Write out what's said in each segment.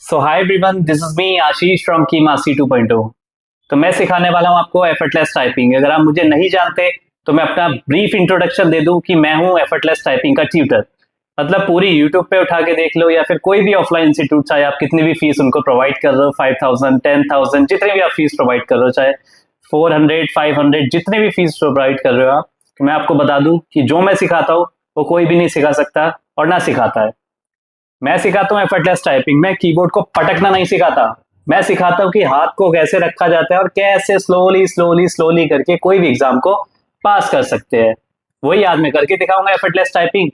So hi everyone, this is me Ashish from कीमासी 2.0। तो मैं सिखाने वाला हूं आपको एफर्टलेस टाइपिंग। अगर आप मुझे नहीं जानते तो मैं अपना ब्रीफ इंट्रोडक्शन दे दूं कि मैं हूं एफर्टलेस टाइपिंग का ट्यूटर। मतलब पूरी यूट्यूब पे उठा के देख लो या फिर कोई भी ऑफलाइन इंस्टीट्यूट, चाहे आप कितनी भी फीस उनको प्रोवाइड कर रहे हो, 5,000 10,000 जितनी भी आप फीस प्रोवाइड कर रहे हो, चाहे 400 500 जितने भी फीस प्रोवाइड कर रहे हो आप, तो मैं आपको बता दूं कि जो मैं सिखाता हूँ वो कोई भी नहीं सिखा सकता और ना सिखाता है। मैं सिखाता हूँ एफर्टलेस टाइपिंग में कीबोर्ड को पटकना नहीं सिखाता। मैं सिखाता हूँ कि हाथ को कैसे रखा जाता है और कैसे स्लोली स्लोली स्लोली करके कोई भी एग्जाम को पास कर सकते हैं। वही आज मैं करके दिखाऊंगा एफर्टलेस टाइपिंग,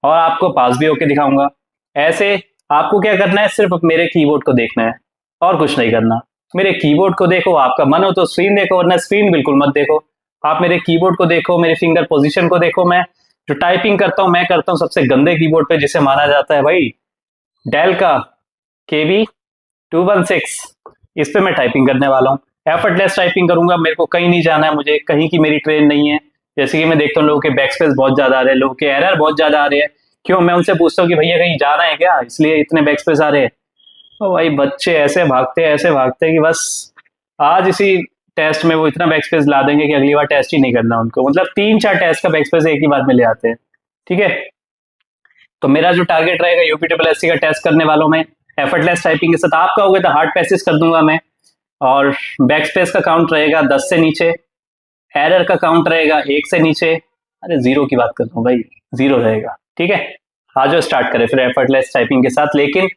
और आपको पास भी होके दिखाऊंगा। ऐसे आपको क्या करना है, सिर्फ मेरे कीबोर्ड को देखना है और कुछ नहीं करना। मेरे कीबोर्ड को देखो, आपका मन हो तो स्क्रीन देखो, वरना स्क्रीन बिल्कुल मत देखो। आप मेरे कीबोर्ड को देखो, मेरे फिंगर पोजीशन को देखो। मैं जो टाइपिंग करता हूँ, मैं करता हूँ सबसे गंदे कीबोर्ड पे, जिसे माना जाता है भाई डेल का KB 216। इस पे मैं टाइपिंग करने वाला हूँ। एफर्टलेस टाइपिंग करूंगा, मेरे को कहीं नहीं जाना है, मुझे कहीं की मेरी ट्रेन नहीं है। जैसे कि मैं देखता हूँ लोगों के बैक स्पेस बहुत ज्यादा आ रहे हैं, लोगों के एरर बहुत ज्यादा आ रहे हैं। क्यों? मैं उनसे पूछता हूँ कि भैया कहीं जाना है क्या, इसलिए इतने बैक स्पेस आ रहे हैं। तो भाई बच्चे ऐसे भागते हैं कि बस आज इसी टेस्ट में वो इतना बैक स्पेस ला देंगे कि अगली बार टेस्ट ही नहीं करना उनको। मतलब 3 4 टेस्ट का बैक स्पेस एक ही बार में ले आते हैं। ठीक है, तो मेरा जो टारगेट रहेगा यूपीट्रिपल एससी का टेस्ट करने वालों में एफर्टलेस टाइपिंग के साथ, आपका होगा तो हार्ड पैसेज कर दूंगा मैं। और बैक स्पेस का काउंट रहेगा 10 से नीचे, एरर का काउंट रहेगा 1 से नीचे। अरे जीरो की बात कर रहा हूँ भाई, जीरो रहेगा। ठीक है, आज जो स्टार्ट करें फिर एफर्टलेस टाइपिंग के साथ। लेकिन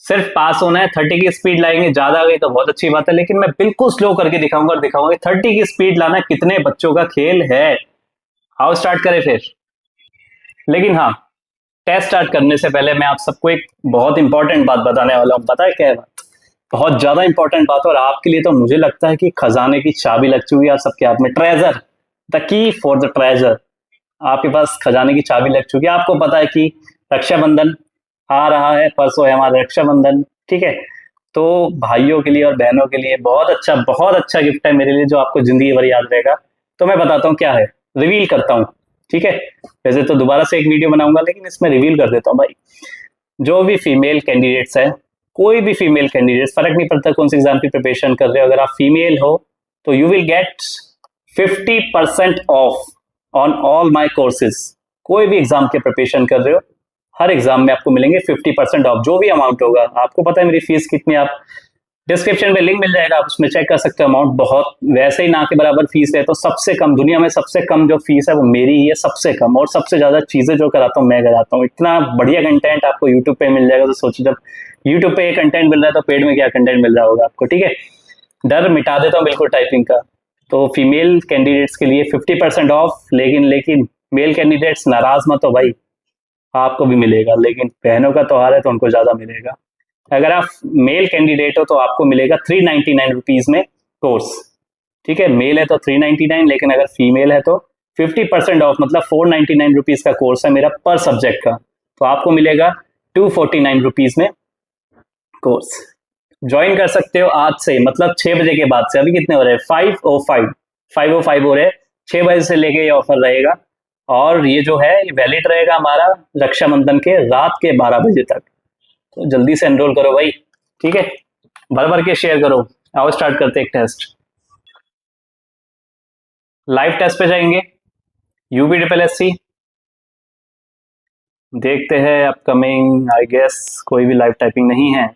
सिर्फ पास होना है, 30 की स्पीड लाएंगे। ज्यादा आ गई तो बहुत अच्छी बात है, लेकिन मैं बिल्कुल स्लो करके दिखाऊंगा और दिखाऊंगा 30 की स्पीड लाना कितने बच्चों का खेल है। आओ स्टार्ट करें फिर। लेकिन हाँ, टेस्ट स्टार्ट करने से पहले मैं आप सबको एक बहुत इंपॉर्टेंट बात बताने वाला हूँ। पता है क्या है बात? बहुत ज्यादा इंपॉर्टेंट बात है, और आपके लिए तो मुझे लगता है कि खजाने की चाबी लग चुकी है आप सबके हाथ में। Treasure, the key for the treasure. आपके पास खजाने की चाबी लग चुकी है। आपको पता है कि रक्षाबंधन आ रहा है, परसों है हमारा रक्षाबंधन। ठीक है, तो भाइयों के लिए और बहनों के लिए बहुत अच्छा गिफ्ट है मेरे लिए, जो आपको जिंदगी भर याद रहेगा। तो मैं बताता हूँ क्या है, रिवील करता हूँ। ठीक है, वैसे तो दोबारा से एक वीडियो बनाऊंगा, लेकिन इसमें रिवील कर देता हूँ भाई। जो भी फीमेल कैंडिडेट्स है, कोई भी फीमेल कैंडिडेट, फर्क नहीं पड़ता कौन सी एग्जाम की प्रिपरेशन कर रहे हो, अगर आप फीमेल हो तो you will get 50% of on all my courses. कोई भी एग्जाम के प्रिपरेशन कर रहे हो, हर एग्जाम में आपको मिलेंगे 50% ऑफ, जो भी अमाउंट होगा। आपको पता है मेरी फीस कितनी, आप डिस्क्रिप्शन में लिंक मिल जाएगा, आप उसमें चेक कर सकते हो। अमाउंट बहुत वैसे ही ना के बराबर फीस है, तो सबसे कम दुनिया में, सबसे कम जो फीस है वो मेरी ही है, सबसे कम। और सबसे ज्यादा चीजें जो कराता हूँ मैं कराता हूँ। इतना बढ़िया कंटेंट आपको यूट्यूब पे मिल जाएगा, तो सोचो जब यूट्यूब पे ये कंटेंट मिल रहा है तो पेड में क्या कंटेंट मिल रहा होगा आपको। ठीक है, डर मिटा देता हूँ बिल्कुल टाइपिंग का। तो फीमेल कैंडिडेट्स के लिए 50% ऑफ। लेकिन मेल कैंडिडेट्स नाराज मत हो भाई, आपको भी मिलेगा। लेकिन बहनों का त्योहार है तो उनको ज्यादा मिलेगा। अगर आप मेल कैंडिडेट हो तो आपको मिलेगा 399 रुपीज में कोर्स। ठीक है, मेल है तो 399, लेकिन अगर फीमेल है तो 50% ऑफ, मतलब 499 रुपीज का कोर्स है मेरा पर सब्जेक्ट का। तो आपको मिलेगा 249 रुपीज में कोर्स। ज्वाइन कर सकते हो आज से, मतलब 6 बजे के बाद से। अभी कितने हो रहे हैं? 5:05 हो रहे हैं। 6 बजे से लेके ये ऑफर रहेगा, और ये जो है ये वैलिड रहेगा हमारा रक्षाबंधन के रात के 12 बजे तक। तो जल्दी से एनरोल करो भाई। ठीक है, भर भर के शेयर करो। आओ स्टार्ट करते एक टेस्ट। लाइव टेस्ट पे जाएंगे, यूपीट्रिपल एससी देखते हैं। अपकमिंग आई गेस कोई भी लाइव टाइपिंग नहीं है।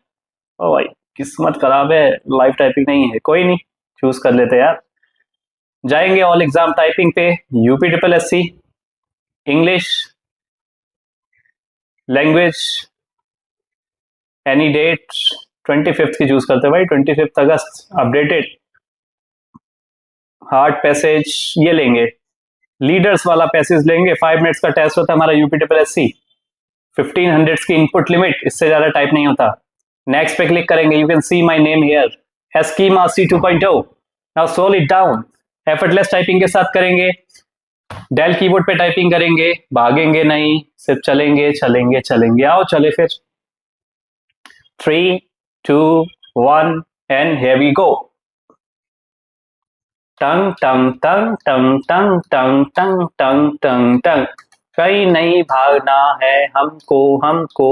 ओ भाई किस्मत खराब है, लाइव टाइपिंग नहीं है। कोई नहीं, चूज कर लेते यार। जाएंगे ऑल एग्जाम टाइपिंग पे, UP triple SC English language, any date 25 की चूज करते हैं भाई, 25 अगस्त अपडेटेड। हार्ड पैसेज ये लेंगे, लीडर्स वाला पैसेज लेंगे। 5 मिनट्स का टेस्ट होता है हमारा यूपीट्रिपल एससी। 1500 की इनपुट लिमिट, इससे ज्यादा टाइप नहीं होता। नेक्स्ट पे क्लिक करेंगे, you can see my name here, एस्कीमासी 2.0। Now scroll it down. Effortless typing के साथ करेंगे, डेल कीबोर्ड पे टाइपिंग करेंगे, भागेंगे नहीं, सिर्फ चलेंगे चलेंगे चलेंगे। आओ चले फिर, 3 2 1 एंड हियर वी गो। टंग टंग टंग टंग टंग टंग टंग टंग टंग टंग, कहीं नहीं भागना है हमको हमको।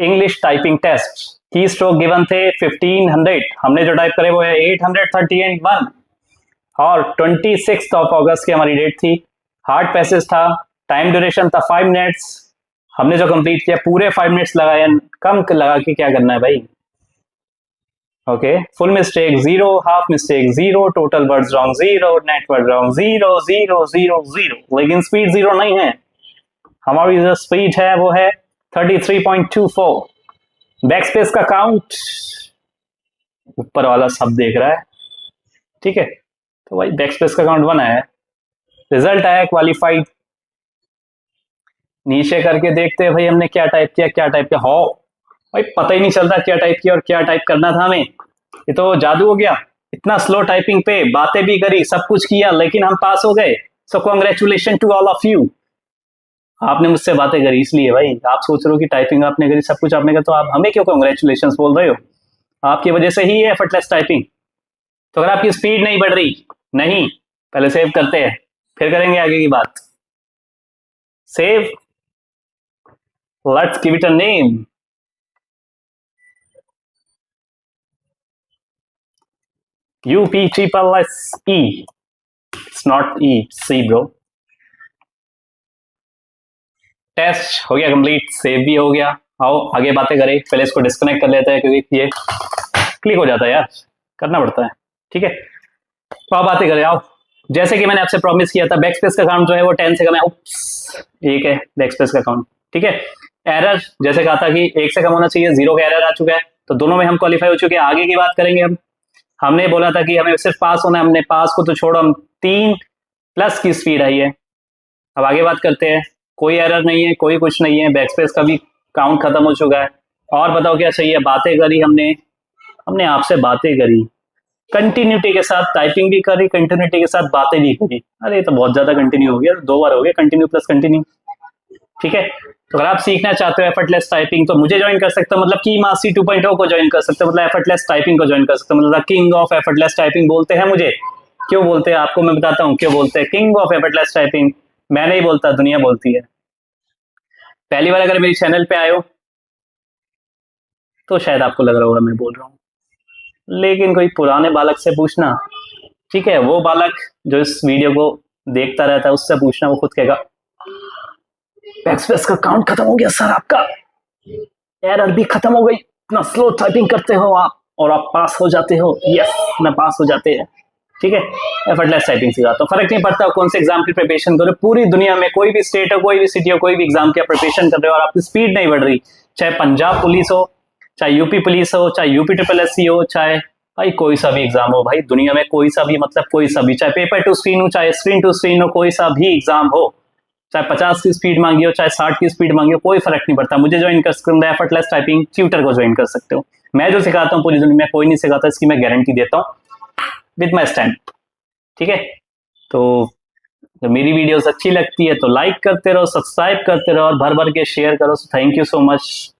इंग्लिश टाइपिंग टेस्ट की स्ट्रोक गिवन थे 1500, हमने जो टाइप करे वो है 838 और 26 अगस्त की हमारी डेट थी। हार्ड पैसेज था, टाइम ड्यूरेशन था 5 मिनट्स, हमने जो कंप्लीट किया पूरे 5 मिनट्स लगाए, कम लगा के क्या करना है भाई। Okay, full mistake 0, half mistake 0, total words wrong 0, net word wrong 0 0 0 0, लेकिन स्पीड 0 नहीं है, हमारी जो स्पीड है वो है 33.24। बैकस्पेस का काउंट ऊपर वाला सब देख रहा है, ठीक है, तो भाई बैकस्पेस का काउंट 1 है। रिजल्ट आया क्वालिफाइड, नीचे करके देखते हैं भाई हमने क्या टाइप किया, क्या टाइप किया। हो भाई पता ही नहीं चलता क्या टाइप किया और क्या टाइप करना था हमें, ये तो जादू हो गया। इतना स्लो टाइपिंग पे बातें भी करी, सब कुछ किया, लेकिन हम पास हो गए। So congratulation to all of you. आपने मुझसे बातें करी इसलिए भाई, आप सोच रहे हो कि टाइपिंग आपने करी, सब कुछ आपने करा, तो आप हमें क्यों कॉन्ग्रेचुलेशन बोल रहे हो? आपकी वजह से ही है एफर्टलेस टाइपिंग। तो अगर आपकी स्पीड नहीं बढ़ रही, नहीं, पहले सेव करते हैं फिर करेंगे आगे की बात। Save, let's give it a name. UP_E, it's not E, C bro। Test हो गया कंप्लीट, सेव भी हो गया। आओ आगे बातें करें, पहले इसको डिस्कनेक्ट कर लेते हैं क्योंकि ये क्लिक हो जाता है यार, करना पड़ता है, ठीक है। तो आप बातें करें, आओ। जैसे कि मैंने आपसे प्रॉमिस किया था, बैकस्पेस का काउंट जो है वो 10 से कम है, एक है बैकस्पेस का काउंट, ठीक है। एरर जैसे कहा था कि 1 से कम होना चाहिए, 0 का एरर आ चुका है, तो दोनों में हम क्वालिफाई हो चुके हैं। आगे की बात करेंगे हम। हमने बोला था कि हमें सिर्फ पास होना है, हमने पास को तो छोड़ो, हम 3+ की स्पीड आई है। अब आगे बात करते हैं, कोई एरर नहीं है, कोई कुछ नहीं है, बैकस्पेस का भी काउंट खत्म हो चुका है। और बताओ क्या चाहिए? बातें करी हमने आपसे बातें करी, कंटिन्यूटी के साथ टाइपिंग भी करी, कंटिन्यूटी के साथ बातें भी करी। अरे तो बहुत ज्यादा कंटिन्यू हो गया, 2 बार हो गया कंटिन्यू प्लस कंटिन्यू, ठीक है। तो अगर आप सीखना चाहते हो एफर्टलेस टाइपिंग तो मुझे ज्वाइन कर सकते हो, मतलब की मासी 2.0 को ज्वाइन कर सकते हो, मतलब एफर्टलेस टाइपिंग को ज्वाइन कर सकते हो, मतलब किंग ऑफ एफर्टलेस टाइपिंग बोलते हैं मुझे। क्यों बोलते हैं आपको मैं बताता हूँ क्यों बोलते हैं किंग ऑफ एफर्टलेस टाइपिंग। मैं नहीं बोलता, दुनिया बोलती है। पहली बार अगर मेरी चैनल पे आए हो तो शायद आपको लग रहा होगा मैं बोल रहा हूँ, लेकिन कोई पुराने बालक से पूछना, ठीक है, वो बालक जो इस वीडियो को देखता रहता है उससे पूछना, वो खुद कहेगा बैकस्पेस का काउंट खत्म हो गया सर, आपका एरर भी खत्म हो गई, इतना स्लो टाइपिंग करते हो आप और आप पास हो जाते हो। यस, मैं पास हो जाते हैं, ठीक है। एफर्टलेस टाइपिंग सिखा तो फर्क नहीं पड़ता कौन से एग्जाम की प्रिपरेशन करो, पूरी दुनिया में कोई भी स्टेट हो, कोई भी सिटी हो, कोई भी एग्जाम की प्रिपरेशन कर रहे हो और आपकी स्पीड नहीं बढ़ रही, चाहे पंजाब पुलिस हो, चाहे यूपी पुलिस हो, चाहे UP SSC हो, चाहे भाई कोई सा भी एग्जाम हो, भाई दुनिया में कोई सा भी, मतलब कोई सा भी, चाहे पेपर टू स्क्रीन हो, चाहे स्क्रीन टू स्क्रीन हो, कोई सा भी एग्जाम हो, चाहे 50 की स्पीड मांगी हो, चाहे 60 की स्पीड मांगी हो, कोई फर्क नहीं पड़ता। मुझे ज्वाइन कर सकते हो, एफर्टलेस टाइपिंग ट्यूटर को ज्वाइन कर सकते हो। मैं जो सिखाता हूँ पूरी दुनिया में कोई नहीं सिखाता, इसकी मैं गारंटी देता हूँ विद माई स्टैंप, ठीक है। तो जब मेरी वीडियोस अच्छी लगती है तो लाइक करते रहो, सब्सक्राइब करते रहो और भर भर के शेयर करो। Thank you so much.